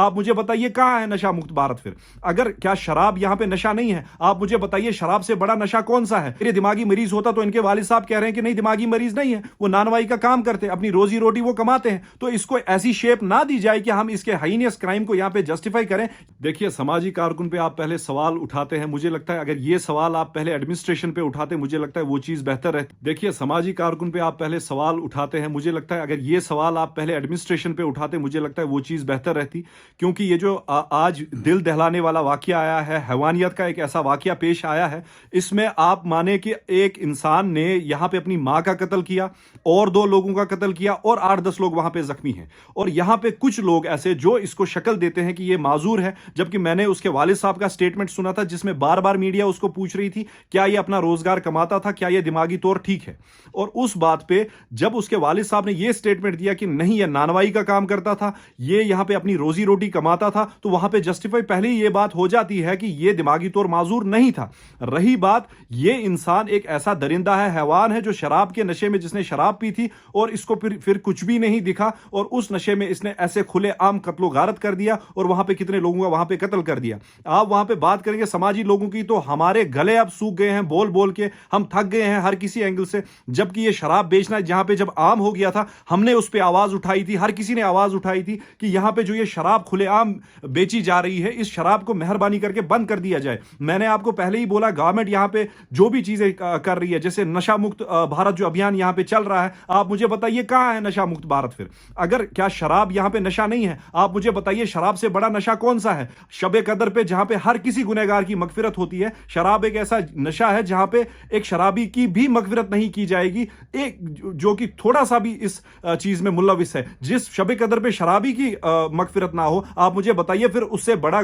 آپ مجھے بتائیے کہاں ہے نشہ مکت بھارت؟ پھر اگر کیا شراب یہاں پہ نشہ نہیں ہے؟ آپ مجھے بتائیے شراب سے بڑا نشہ کون سا ہے؟ یہ دماغی مریض ہوتا تو ان کے والد صاحب کہہ رہے ہیں کہ نہیں دماغی مریض نہیں ہے، وہ نانوائی کا کام کرتے ہیں، اپنی روزی روٹی وہ کماتے ہیں، تو اس کو ایسی شیپ نہ دی جائے کہ ہم اس کے ہائینس کرائم کو یہاں پہ جسٹیفائی کریں۔ دیکھیے سماجی کارکن پہ آپ پہلے سوال اٹھاتے ہیں، مجھے لگتا ہے اگر یہ سوال آپ پہلے ایڈمنسٹریشن پہ اٹھاتے مجھے لگتا ہے وہ چیز بہتر ہے۔ دیکھیے سماجی کارکن پہ آپ پہلے سوال اٹھاتے ہیں، مجھے لگتا ہے اگر یہ سوال آپ پہلے ایڈمنسٹریشن پہ اٹھاتے مجھے لگتا ہے وہ چیز بہتر رہتی، کیونکہ یہ جو آج دل دہلانے والا واقعہ آیا ہے، حیوانیت کا ایک ایسا واقعہ پیش آیا ہے، اس میں آپ مانے کہ ایک انسان نے یہاں پہ اپنی ماں کا قتل کیا اور 2 لوگوں کا قتل کیا اور 8-10 لوگ وہاں پہ زخمی ہیں، اور یہاں پہ کچھ لوگ ایسے جو اس کو شکل دیتے ہیں کہ یہ معذور ہے، جبکہ میں نے اس کے والد صاحب کا سٹیٹمنٹ سنا تھا جس میں بار بار میڈیا اس کو پوچھ رہی تھی کیا یہ اپنا روزگار کماتا تھا، کیا یہ دماغی طور ٹھیک ہے، اور اس بات پہ جب اس کے والد صاحب نے یہ سٹیٹمنٹ دیا کہ نہیں یہ نانوائی کا کام کرتا تھا، یہ یہاں پہ اپنی روزی روٹی کماتا تھا، تو وہاں پہ جسٹیفائی پہلے ہی یہ بات ہو جاتی ہے کہ یہ دماغی طور معذور نہیں تھا۔ رہی بات یہ انسان ایک ایسا درندہ ہے، حیوان ہے جو شراب کے نشے میں جس نے شراب پی تھی اور اس کو پھر کچھ بھی نہیں دکھا اور اس نشے میں اس نے ایسے کھلے عام قتل و غارت کر دیا اور وہاں پہ کتنے لوگوں کا وہاں پہ قتل کر دیا۔ آپ وہاں پہ بات کریں گے سماجی لوگوں کی تو ہمارے گلے اب سوکھ گئے ہیں، بول بول کے ہم تھک گئے ہیں ہر کسی اینگل سے، جبکہ یہ شراب بیچنا جہاں پہ جب عام ہو گیا تھا ہم نے اس پہ آواز اٹھائی تھی، ہر کسی نے آواز اٹھائی تھی کہ یہاں پہ جو یہ شراب کھلے عام بیچی جا رہی ہے اس شراب کو مہربانی کر کے بند کر دیا جائے۔ میں نے آپ کو پہلے ہی بولا گورنمنٹ یہاں پہ جو بھی چیزیں کر رہی ہے، جیسے نشہ مکت بھارت جو ابھیان یہاں پہ چل رہا ہے، آپ مجھے بتائیے کہاں ہے نشہ مکت بھارت؟ پھر اگر کیا شراب یہاں پہ نشہ نہیں ہے؟ آپ مجھے بتائیے شراب سے بڑا نشہ کون سا ہے؟ شب قدر پہ جہاں پہ ہر کسی گنہگار کی مغفرت ہوتی ہے، شراب ایک ایسا نشہ ہے جہاں پہ ایک شرابی کی بھی مغفرت نہیں کی جائے گی، ایک جو کہ تھوڑا سا بھی اس چیز میں ملوث ہے۔ جس شب قدر پہ شرابی کی مغفرت نہ ہو، آپ مجھے بتائیے پھر اس سے بڑا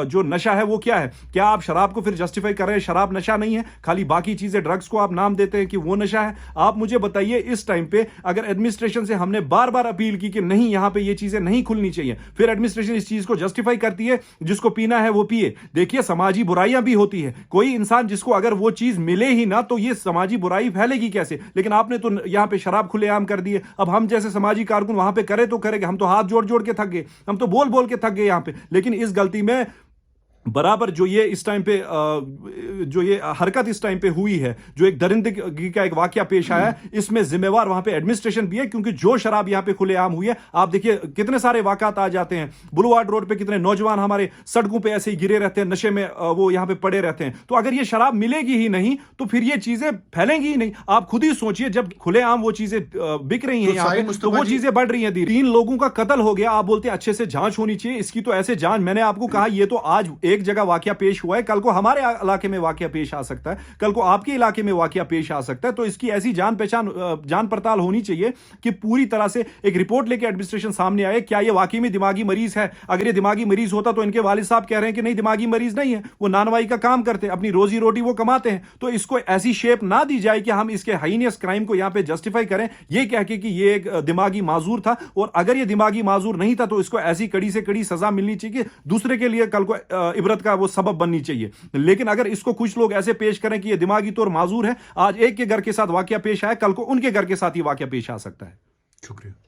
جو نشہ ہے وہ کیا ہے؟ کیا آپ شراب کو پھر جسٹیفائی کر رہے ہیں شراب نشہ نہیں ہے، خالی باقی چیزیں ڈرگز کو آپ نام دیتے ہیں کہ وہ نشہ ہے؟ آپ مجھے بتائیے اس ٹائم پہ اگر ایڈمنسٹریشن سے ہم نے بار بار اپیل کی کہ نہیں یہاں پہ یہ چیزیں نہیں کھلنی چاہیے، پھر ایڈمنسٹریشن اس چیز کو جسٹیفائی کرتی ہے جس کو پینا ہے وہ پیے۔ دیکھیے سماجی برائیاں بھی ہوتی ہے، کوئی انسان جس کو اگر وہ چیز ملے ہی نہ تو یہ سماجی برائی پھیلے گی کیسے؟ لیکن آپ نے تو یہاں پہ شراب کھلے عام کر دیے، اب ہم جیسے سماجی کارکن وہاں پہ کرے تو کرے گا، ہم تو ہاتھ جوڑ جوڑ کے تھک گئے، ہم تو بول بول کے تھک گئے یہاں پہ، لیکن اس غلطی میں برابر جو یہ اس ٹائم پہ جو یہ حرکت اس ٹائم پہ ہوئی ہے، جو ایک درندگی کا ایک واقعہ پیش آیا ہے، اس میں ذمہ وار وہاں پہ ایڈمنسٹریشن بھی ہے، کیونکہ جو شراب یہاں پہ کھلے عام ہوئی ہے، آپ دیکھیے کتنے سارے واقعات آ جاتے ہیں، بلوارڈ روڈ پہ کتنے نوجوان ہمارے سڑکوں پہ ایسے ہی گرے رہتے ہیں، نشے میں وہ یہاں پہ پڑے رہتے ہیں۔ تو اگر یہ شراب ملے گی ہی نہیں تو پھر یہ چیزیں پھیلیں گی ہی نہیں۔ آپ خود ہی سوچئے جب کھلے عام وہ چیزیں بک رہی ہیں یہاں پہ تو وہ چیزیں بڑھ رہی ہیں۔ 3 لوگوں کا قتل ہو گیا، آپ بولتے ہیں اچھے سے جانچ ہونی چاہیے، اس کی تو ایسے جانچ، میں نے آپ کو کہا یہ تو آج ایک جگہ واقعہ پیش ہوا ہے، کل کو ہمارے علاقے میں واقعہ پیش آ سکتا ہے، کل کو آپ کے علاقے میں واقعہ پیش آ سکتا ہے، تو اس کی ایسی جان پڑتال ہونی چاہیے کہ پوری طرح سے ایک رپورٹ لے کے ایڈمنسٹریشن سامنے آئے کیا یہ واقعی میں دماغی مریض ہے۔ اگر یہ دماغی مریض ہوتا تو ان کے والد صاحب کہہ رہے ہیں کہ نہیں دماغی مریض نہیں ہے، وہ نانوائی کا کام کرتے ہیں، اپنی روزی روٹی وہ کماتے ہیں، تو اس کو ایسی شیپ نہ دی جائے کہ ہم اس کے ہائینس کرائم کو یہاں پہ جسٹیفائی کریں یہ کہہ کے کہ یہ ایک دماغی معذور تھا، اور اگر یہ دماغی معذور نہیں تھا تو اس کو ایسی کڑی سے کڑی سزا ملنی چاہیے کہ دوسرے کے لیے کل کو عبرت کا وہ سبب بننی چاہیے۔ لیکن اگر اس کو کچھ لوگ ایسے پیش کریں کہ یہ دماغی طور معذور ہے، آج ایک کے گھر کے ساتھ واقعہ پیش آیا، کل کو ان کے گھر کے ساتھ ہی واقعہ پیش آ سکتا ہے۔ شکریہ۔